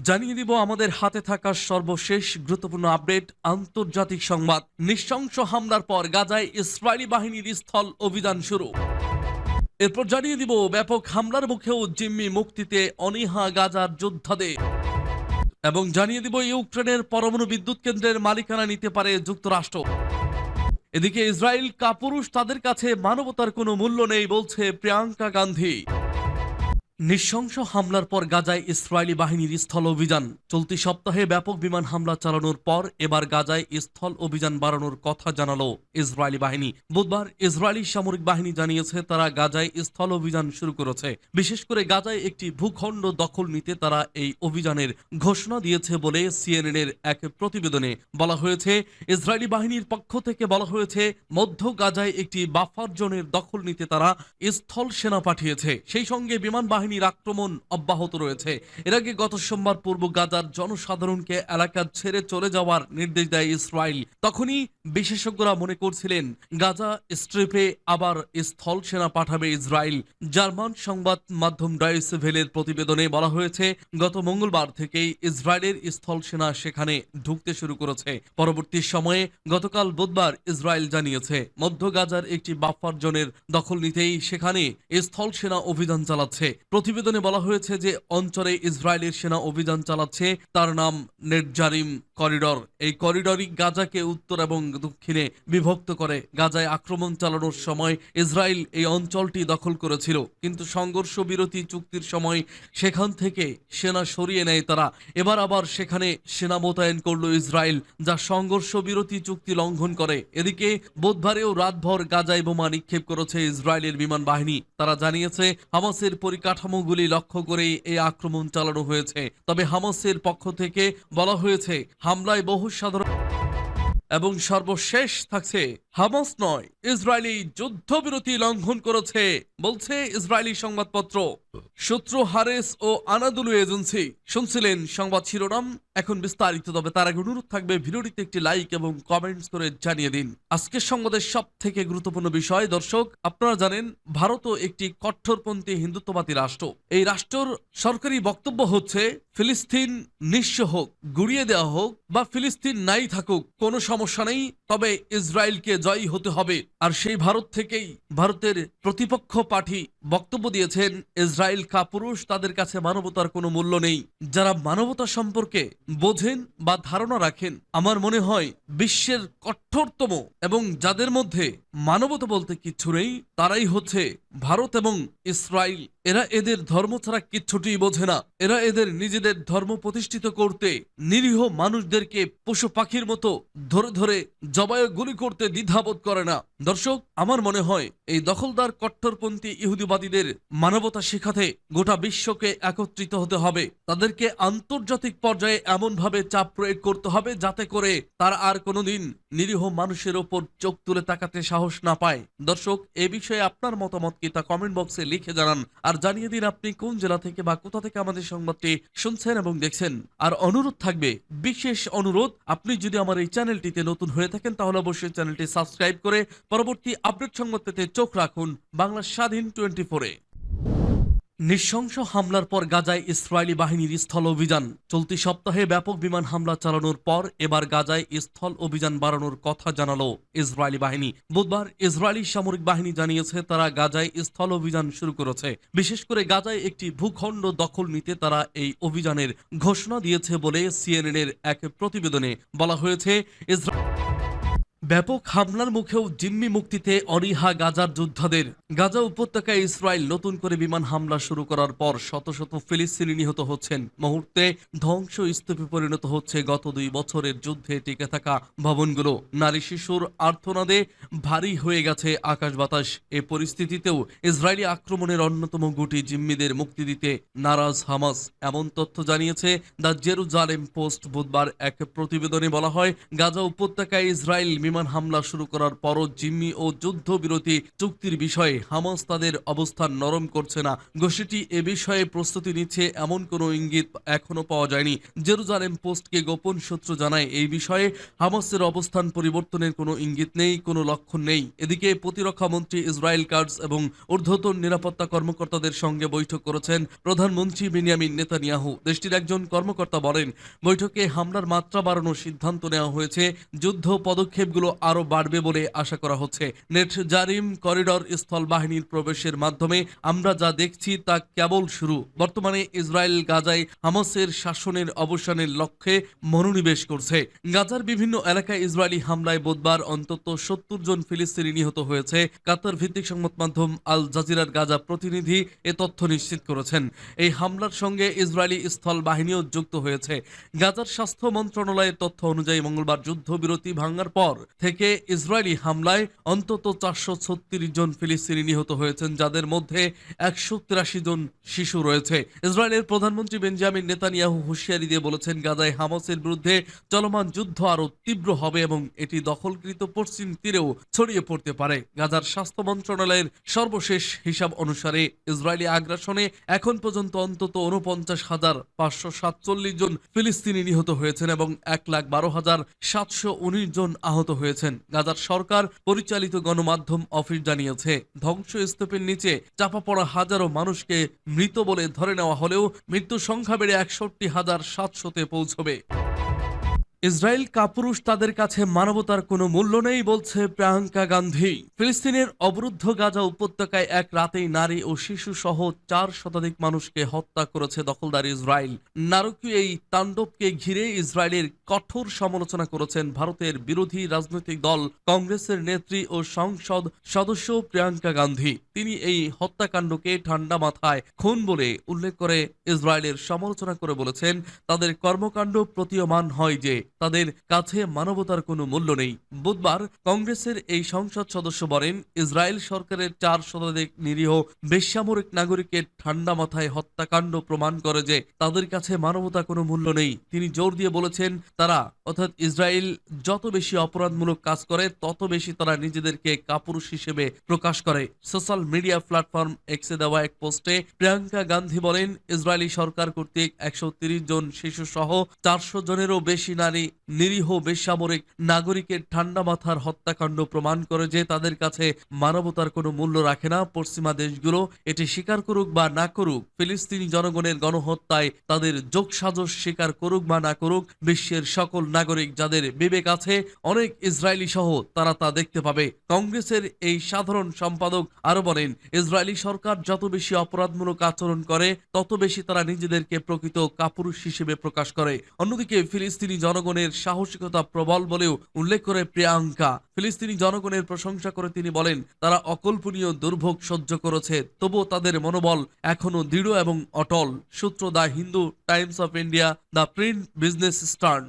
জানিয়ে দিব আমাদের হাতে থাকা সর্বশেষ গুরুত্বপূর্ণ আপডেট। আন্তর্জাতিক সংবাদ। নৃশংস হামলার পর গাজায় ইসরায়েলি বাহিনীর স্থল অভিযান শুরু। এরপর জানিয়ে দিব ব্যাপক হামলার মুখেও জিম্মি মুক্তিতে অনীহা গাজার যোদ্ধাদের, এবং জানিয়ে দিব ইউক্রেনের পরমাণু বিদ্যুৎ কেন্দ্রের মালিকানা নিতে পারে যুক্তরাষ্ট্র। এদিকে ইসরায়েল কাপুরুষ, তাদের কাছে মানবতার কোনো মূল্য নেই বলছে প্রিয়াঙ্কা গান্ধী। নৃশংস হামলার পর গাজায় ইসরায়েলি বাহিনীর স্থল অভিযান। চলতি সপ্তাহে ব্যাপক বিমান হামলা চালানোর পর এবার গাজায় স্থল অভিযান বাড়ানোর কথা জানালো ইসরায়েলি বাহিনী। বুধবার ইসরায়েলি সামরিক বাহিনী জানিয়েছে তারা গাজায় স্থল অভিযান শুরু করেছে। বিশেষ করে গাজায় একটি ভূখণ্ড দখল নিতে তারা এই অভিযানের ঘোষণা দিয়েছে বলে সিএনএনের এক প্রতিবেদনে বলা হয়েছে। ইসরায়েলি বাহিনীর পক্ষ থেকে বলা হয়েছে, মধ্য গাজায় একটি বাফার জোনের দখল নিতে তারা স্থল সেনা পাঠিয়েছে। সেই সঙ্গে বিমান বাহিনীর আক্রমণ অব্যাহত রয়েছে। এর আগে গত সোমবার পূর্ব গাজার জনসাধারণকে এলাকা ছেড়ে চলে যাওয়ার নির্দেশ দেয় ইসরায়েল। তখনই বিশেষজ্ঞরা মনে করছিলেন গাজা স্ট্রিপে আবার স্থল সেনা পাঠাবে ইসরায়েল। জার্মান সংবাদ মাধ্যম ডয়েচে ভেলের প্রতিবেদনে বলা হয়েছে, গত মঙ্গলবার থেকেই ইসরায়েলের স্থল সেনা সেখানে ঢুকতে শুরু করেছে। পরবর্তী সময়ে গতকাল বুধবার ইসরায়েল জানিয়েছে মধ্য গাজার একটি বাফার জোনের দখল নিতেই সেখানে স্থল সেনা অভিযান চালাচ্ছে। প্রতিবেদনে বলা হয়েছে যে অঞ্চলে ইসরায়েলের সেনা অভিযান চালাচ্ছে তার নাম নেটজারিম করিডর। এই করিডরই গাজাকে উত্তর এবং দক্ষিণে বিভক্ত করে। গাজায় আক্রমণ চালানোর সময় ইসরায়েল এই অঞ্চলটি দখল করেছিল, কিন্তু সংঘর্ষ বিরতি চুক্তির সময় সেখান থেকে সেনা সরিয়ে নেয় তারা। এবার আবার সেখানে সেনা মোতায়েন করল ইসরায়েল, যা সংঘর্ষ বিরতি চুক্তি লঙ্ঘন করে। এদিকে বুধবারেও রাতভর গাজায় বোমা নিক্ষেপ করেছে ইসরায়েলের বিমান বাহিনী। তারা জানিয়েছে হামাসের পরিকাঠামোগুলি লক্ষ্য করেই এই আক্রমণ চালানো হয়েছে। তবে হামাসের পক্ষ থেকে বলা হয়েছে হামলায় বহু সাধারণ এবং সর্বশেষ থাকছে হামাস নয়, ইসরায়েলি যুদ্ধবিরতি লঙ্ঘন করেছে বলছে ইসরায়েলি সংবাদপত্র। সূত্র হারেস ও আনাদুলু এজেন্সি। শুনছিলেন সংবাদ শিরোনাম, এখন বিস্তারিত। তবে তার আগে অনুরোধ থাকবে ভিডিওটিতে একটি লাইক এবং কমেন্টস করে জানিয়ে দিন আজকের সংবাদের সব থেকে গুরুত্বপূর্ণ বিষয়। দর্শক, আপনারা জানেন ভারতও একটি কট্টরপন্থী হিন্দুত্ববাদী রাষ্ট্র। এই রাষ্ট্রের সরকারি বক্তব্য হচ্ছে ফিলিস্তিন নিঃস্ব হোক, গুড়িয়ে দেওয়া হোক বা ফিলিস্তিন নাই থাকুক, কোনো সমস্যা নেই, তবে ইসরায়েলকে জয়ী হতে হবে। আর সেই ভারত থেকেই ভারতের প্রতিপক্ষ পার্টি বক্তব্য দিয়েছেন ইসরায়েল কাপুরুষ, তাদের কাছে মানবতার কোনো মূল্য নেই। যারা মানবতা সম্পর্কে বোঝেন বা ধারণা রাখেন, আমার মনে হয় বিশ্বের কঠোরতম এবং যাদের মধ্যে মানবতা বলতে কিচ্ছু নেই, তারাই হচ্ছে ভারত এবং ইসরায়েল। এরা এদের ধর্ম ছাড়া কিচ্ছুটি বোঝে না। এরা এদের নিজেদের ধর্ম প্রতিষ্ঠিত করতে নিরীহ মানুষদেরকে পশু পাখির মতো ধরে ধরে জবাই গুলি করতে দ্বিধাবোধ করে না। দর্শক, আমার মনে হয় এই দখলদার কট্টরপন্থী ইহুদিবাদীদের মানবতা শেখাতে গোটা বিশ্বকে একত্রিত হতে হবে। তাদেরকে আন্তর্জাতিক পর্যায়ে এমনভাবে চাপ প্রয়োগ করতে হবে যাতে করে তারা আর কোনোদিন নিরীহ মানুষের ওপর চোখ তুলে তাকাতে সাহস না পায়। দর্শক, এ বিষয়ে আপনার মতামত কি তা কমেন্ট বক্সে লিখে জানান, আর জানিয়ে দিন আপনি কোন জেলা থেকে বা কোথা থেকে আমাদের সংবাদটি শুনছেন এবং দেখছেন। আর অনুরোধ থাকবে, বিশেষ অনুরোধ, আপনি যদি আমার এই চ্যানেলটিতে নতুন হয়ে থাকেন তাহলে অবশ্যই চ্যানেলটি সাবস্ক্রাইব করে পরবর্তী আপডেট সংবাদ পেতে চোখ রাখুন বাংলা স্বাধীন 24-এ। নৃশংস হামলার পর গাজায় ইসরায়েলি বাহিনীর স্থল অভিযান। চলতি সপ্তাহে ব্যাপক বিমান হামলা চালানোর পর এবার গাজায় স্থল অভিযান বাড়ানোর কথা জানালো ইসরায়েলি বাহিনী। বুধবার ইসরায়েলি সামরিক বাহিনী জানিয়েছে তারা গাজায় স্থল অভিযান শুরু করেছে। বিশেষ করে গাজায় একটি ভূখণ্ড দখল নিতে তারা এই অভিযানের ঘোষণা দিয়েছে বলে সিএনএনের এক প্রতিবেদনে বলা হয়েছে। ব্যাপক হামলার মুখেও জিম্মি মুক্তিতে অনীহা গাজার যোদ্ধাদের। গাজা উপত্যকায় ইসরায়েল নতুন করে বিমান হামলা শুরু করার পর শত শত ফিলিস্তিনি নিহত হচ্ছেন। মুহূর্তে ধ্বংস স্তূপে পরিণত হচ্ছে গত 2 বছরের যুদ্ধে টিকে থাকা ভবনগুলো। নারী শিশুর আর্তনাদে ভারী হয়ে গেছে আকাশ বাতাস। এ পরিস্থিতিতেও ইসরায়েলি আক্রমণের অন্যতম গুটি জিম্মিদের মুক্তি দিতে নারাজ হামাস, এমন তথ্য জানিয়েছে দ্য জেরুজালেম পোস্ট। বুধবার এক প্রতিবেদনে বলা হয়, গাজা উপত্যকায় ইসরায়েল বিমান বিমান হামলা শুরু করার পরও জিম্মি ও যুদ্ধবিরতি চুক্তির বিষয়ে হামাস তাদের অবস্থান নরম করছে না। গোষ্ঠীটি এ বিষয়ে প্রস্তুতি নিচ্ছে এমন কোনো ইঙ্গিত এখনো পাওয়া যায়নি। জেরুজালেম পোস্টকে গোপন সূত্র জানায় এই বিষয়ে হামাসের অবস্থান পরিবর্তনের কোনো ইঙ্গিত নেই, কোনো লক্ষণ নেই। এদিকে প্রতিরক্ষা মন্ত্রী ইসরায়েল কাটজ এবং ঊর্ধ্বতন নিরাপত্তা কর্মকর্তাদের সঙ্গে বৈঠক করেছেন প্রধানমন্ত্রী বেনিয়ামিন নেতানিয়াহু। দেশটির একজন কর্মকর্তা বলেন, বৈঠকে হামলার মাত্রা বাড়ানোর সিদ্ধান্ত নেওয়া হয়েছে। যুদ্ধ পদক্ষেপগুলো আরও বাড়বে বলে আশা করা হচ্ছে। নেট জারিম করিডর স্থল বাহিনীর প্রবেশের মাধ্যমে আমরা যা দেখছি তা কেবল শুরু। বর্তমানে ইসরায়েল গাজায় হামাসের শাসনের অবসানের লক্ষ্যে মনোনিবেশ করছে। গাজার বিভিন্ন এলাকায় ইসরায়েলি হামলায় বুধবার অন্তত ৭০ জন ফিলিস্তিনি নিহত হয়েছে। কাতার ভিত্তিক সংবাদ মাধ্যম আল জাজিরার গাজা প্রতিনিধি এ তথ্য নিশ্চিত করেছেন। এই হামলার সঙ্গে ইসরায়েলি স্থল বাহিনীও যুক্ত হয়েছে। গাজার স্বাস্থ্য মন্ত্রণালয়ের তথ্য অনুযায়ী মঙ্গলবার যুদ্ধবিরতি ভাঙার পর থেকে ইসরায়েলি হামলায় অন্তত ৪৩৬ জন ফিলিস্তিনি নিহত হয়েছেন, যাদের মধ্যে ১৮৩ জন শিশু রয়েছে। ইসরায়েলের প্রধানমন্ত্রী বেঞ্জামিন নেতানিয়াহু হুঁশিয়ারি দিয়ে বলেছেন, গাজায় হামাসের বিরুদ্ধে চলমান যুদ্ধ আরও তীব্র হবে এবং এটি দখলকৃত পশ্চিম তীরেও ছড়িয়ে পড়তে পারে। গাজার স্বাস্থ্য মন্ত্রণালয়ের সর্বশেষ হিসাব অনুসারে ইসরায়েলি আগ্রাসনে এখন পর্যন্ত অন্তত ৪৯,৫৪৭ জন ফিলিস্তিনি নিহত হয়েছেন এবং ১,১২,৭১৯ জন আহত হয়েছেন। গাজার সরকার পরিচালিত গণমাধ্যম অফিস জানিয়েছে, ধ্বংসস্তূপের নিচে চাপা পড়া হাজারো মানুষকে মৃত বলে ধরে নেওয়া হলেও মৃত্যুর সংখ্যা বেড়ে ৬১,৭০০-তে পৌঁছবে। ইসরায়েল কাপুরুষ, তাদের কাছে মানবতার কোনো মূল্য নেই বলছে প্রিয়াঙ্কা গান্ধী। ফিলিস্তিনের অবরুদ্ধ গাজা উপত্যকায় এক রাতেই নারী ও শিশু সহ ৪ শতাধিক মানুষকে হত্যা করেছে দখলদার ইসরায়েল। নারকীয় এই তাণ্ডবকে ঘিরে ইসরায়েলের কঠোর সমালোচনা করেছেন ভারতের বিরোধী রাজনৈতিক দল কংগ্রেসের নেত্রী ও সংসদ সদস্য প্রিয়াঙ্কা গান্ধী। তিনি এই হত্যাকাণ্ডকে ঠান্ডা মাথায় খুন বলে উল্লেখ করে ইসরায়েলের সমালোচনা করে বলেছেন, তাদের কর্মকাণ্ড প্রতীয়মান হয় যে তাদের কাছে মানবতার কোনো মূল্য নেই। বুধবার কংগ্রেসের এই সংসদ সদস্য বলেন, ইসরায়েল সরকারের ৪ শতাধিক নিরীহ বেসামরিক নাগরিকের ঠান্ডা মাথায় হত্যাকাণ্ড প্রমাণ করে যে তাদের কাছে মানবতা কোনো মূল্য নেই। তিনি জোর দিয়ে বলেছেন, তারা অর্থাৎ ইসরায়েল যত বেশি অপরাধমূলক কাজ করে তত বেশি তারা নিজেদেরকে কাপুরুষ হিসেবে প্রকাশ করে। সোশ্যাল মিডিয়া প্ল্যাটফর্ম এক্সে দেওয়া এক পোস্টে প্রিয়াঙ্কা গান্ধী বলেন, ইসরায়েলি সরকার কর্তৃক ১৩০ জন শিশু সহ ৪০০ জনেরও বেশি নারী নিরীহ বেসামরিক নাগরিকের ঠান্ডা মাথার হত্যাকাণ্ড প্রমাণ করে যে তাদের কাছে মানবতার কোনো মূল্য রাখে না। পশ্চিমা দেশগুলো এটি স্বীকার করুক বা না করুক, ফিলিস্তিনি জনগণের গণহত্যায় তাদের যোগসাজশ স্বীকার করুক বা না করুক, বিশ্বের সকল নাগরিক যাদের বিবেক আছে, অনেক ইসরায়েলি সহ, তারা তা দেখতে পাবে। কংগ্রেসের এই সাধারণ সম্পাদক আরো বলেন, ইসরায়েলি সরকার যত বেশি অপরাধমূলক আচরণ করে তত বেশি তারা নিজেদেরকে প্রকৃত কাপুরুষ হিসেবে প্রকাশ করে। অন্যদিকে ফিলিস্তিনি জনগণের সাহসিকতা প্রবল বলেও উল্লেখ করে প্রিয়াঙ্কা। ফিলিস্তিনি জনগণের প্রশংসা করে তিনি বলেন, তারা অকল্পনীয় দুর্ভোগ সহ্য করেছে, তবুও তাদের মনোবল এখনো দৃঢ় এবং অটল। সূত্র the Hindu Times of India, the print, business star.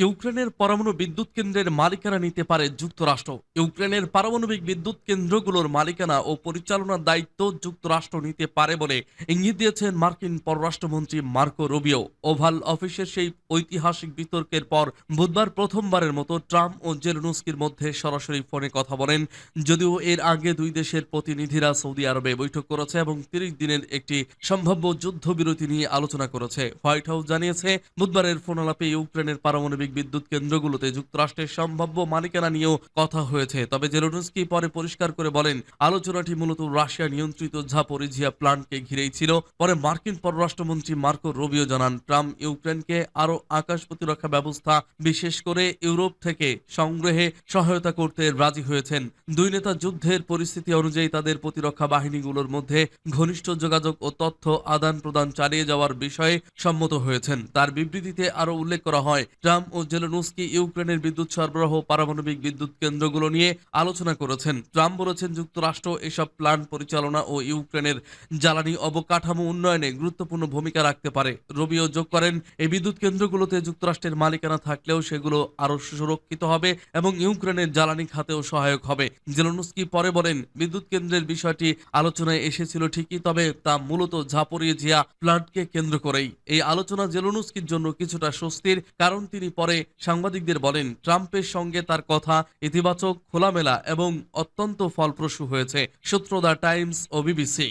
ইউক্রেনের পরমাণু বিদ্যুৎ কেন্দ্রের মালিকানা নিতে পারে যুক্তরাষ্ট্র। ইউক্রেনের পারমাণবিক বিদ্যুৎ কেন্দ্রগুলোর মালিকানা ও পরিচালনার দায়িত্ব যুক্তরাষ্ট্র নিতে পারে বলে ইঙ্গিত দিয়েছেন মার্কিন পররাষ্ট্রমন্ত্রী মার্কো রুবিও। ওভাল অফিসের সেই ঐতিহাসিক বিতর্কের পর বুধবার প্রথমবারের মতো ট্রাম্প ও জেলেনস্কির মধ্যে সরাসরি ফোনে কথা বলেন। যদিও এর আগে দুই দেশের প্রতিনিধিরা সৌদি আরবে বৈঠক করেছে এবং ৩০ দিনের একটি সম্ভাব্য যুদ্ধবিরতি নিয়ে আলোচনা করেছে। হোয়াইট হাউস জানিয়েছে, বুধবারের ফোন আলাপে ইউক্রেনের পারমাণবিক বিদ্যুৎ কেন্দ্রগুলোতে যুক্তরাষ্ট্রের সম্ভাব্য মালিকানা নিয়েও কথা হয়েছে। তবে জেলেনস্কি পরে পরিষ্কার করে বলেন, আলোচনাটি মূলত রাশিয়া নিয়ন্ত্রিত জাপোরিজিয়া প্ল্যান্টকে ঘিরেই ছিল। পরে মার্কিন পররাষ্ট্রমন্ত্রী মার্কো রুবিও জানান, ট্রাম্প ইউক্রেনকে আরও আকাশ প্রতিরক্ষা ব্যবস্থা, বিশেষ করে ইউরোপ থেকে সংগ্রহে সহায়তা করতে রাজি হয়েছেন। দুই নেতা যুদ্ধের পরিস্থিতি অনুযায়ী তাদের প্রতিরক্ষা বাহিনীগুলোর মধ্যে ঘনিষ্ঠ যোগাযোগ ও তথ্য আদান প্রদান চালিয়ে যাওয়ার বিষয়ে সম্মত হয়েছেন। তার বিবৃতিতে আরও উল্লেখ করা হয়, ট্রাম্প ও জেলেনস্কি ইউক্রেনের বিদ্যুৎ সরবরাহ, পারমাণবিক বিদ্যুৎ কেন্দ্রগুলো নিয়ে আলোচনা করেছেন। ট্রাম্প বলেছেন, যুক্তরাষ্ট্র এসব প্ল্যান্ট পরিচালনা ও ইউক্রেনের জ্বালানি অবকাঠামো উন্নয়নে গুরুত্বপূর্ণ ভূমিকা রাখতে পারে। রুবিও যোগ করেন, এই বিদ্যুৎ কেন্দ্রগুলোতে যুক্তরাষ্ট্রের মালিকানা থাকলেও সেগুলো আরও সুরক্ষিত হবে এবং ইউক্রেনের জ্বালানি খাতেও সহায়ক হবে। জেলেনস্কি পরে বলেন, বিদ্যুৎ কেন্দ্রের বিষয়টি আলোচনায় এসেছিল ঠিকই, তবে তা মূলত জাপোরিজিয়া প্ল্যান্টকে কেন্দ্র করেই। এই আলোচনা জেলেনস্কির জন্য কিছুটা স্বস্তির, কারণ তিনি পরে পরে সাংবাদিকদের বলেন, ট্রাম্পের সঙ্গে তার কথা ইতিবাচক, খোলামেলা এবং অত্যন্ত ফলপ্রসূ হয়েছে। সূত্র দ্য টাইমস ও বিবিসি।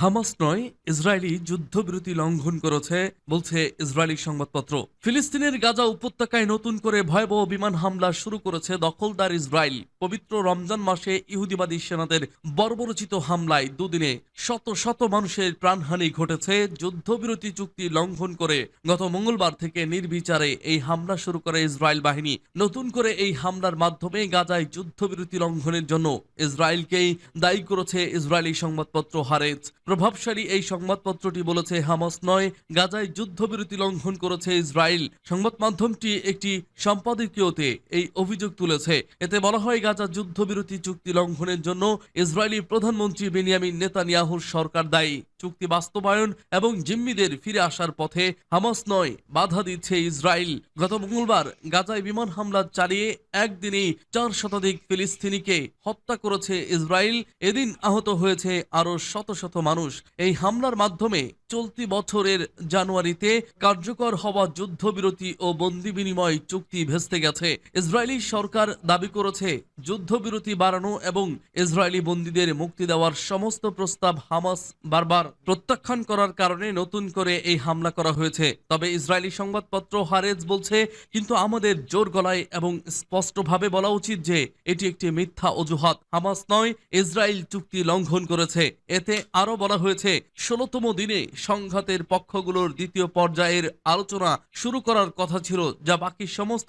হামাস নয়, ইসরায়েলি যুদ্ধবিরতি লঙ্ঘন করেছে বলছে ইসরায়েলি সংবাদপত্র। ফিলিস্তিনের গাজা উপত্যকায় নতুন করে ভয়াবহ বিমান হামলা শুরু করেছে দখলদার ইসরায়েল। পবিত্র রমজান মাসে ইহুদিবাদী সেনাদের বর্বরোচিত হামলায় দুদিনে শত শত মানুষের প্রাণহানি ঘটেছে। যুদ্ধবিরতি চুক্তি লঙ্ঘন করে গত মঙ্গলবার থেকে নির্বিচারে এই হামলা শুরু করে ইসরায়েল বাহিনী। নতুন করে এই হামলার মাধ্যমে গাজায় যুদ্ধবিরতি লঙ্ঘনের জন্য ইসরায়েলকেই দায়ী করেছে ইসরায়েলি সংবাদপত্র হারেজ। প্রভাবশালী এই সংবাদপত্রটি বলেছে, হামাস নয়, গাজায় যুদ্ধবিরতি লঙ্ঘন করেছে ইসরায়েল। সংবাদ মাধ্যমটি একটি সম্পাদকীয়তে এই অভিযোগ তুলেছে। এতে বলা হয়, গাজা যুদ্ধবিরতি চুক্তি লঙ্ঘনের জন্য ইসরায়েলি প্রধানমন্ত্রী বেনিয়ামিন নেতানিয়াহুর সরকার দায়ী। চুক্তি বাস্তবায়ন এবং জিম্মিদের ফিরে আসার পথে হামাস নয়, বাধা দিচ্ছে ইসরায়েল। গত মঙ্গলবার গাজায় বিমান হামলা চালিয়ে একদিনেই 4 শতাধিক ফিলিস্তিনিকে হত্যা করেছে ইসরায়েল। এদিন আহত হয়েছে আরো শত শত মানুষ। এই হামলার মাধ্যমে চলতি বছরের জানুয়ারিতে কার্যকর হওয়া যুদ্ধবিরতি ও বন্দি বিনিময় চুক্তি ভেস্তে গেছে। ইসরায়েলি সরকার দাবি করেছে, যুদ্ধবিরতি বাড়ানো এবং ইসরায়েলি বন্দীদের মুক্তি দেওয়ার সমস্ত প্রস্তাব হামাস বারবার প্রত্যাখ্যান করার কারণে নতুন করে এই হামলা করা হয়েছে। তবে ইসরায়েলি সংবাদপত্র হারেজ বলছে, কিন্তু আমাদের জোর গলায় এবং স্পষ্টভাবে বলা উচিত যে এটি একটি মিথ্যা অজুহাত। হামাস নয়, ইসরায়েল চুক্তি লঙ্ঘন করেছে। এতে আরো বলা হয়েছে, 16তম দিনে সংঘাতের পক্ষগুলোর দ্বিতীয় পর্যায়ের আলোচনা শুরু করার কথা ছিল, যা বাকি সমস্ত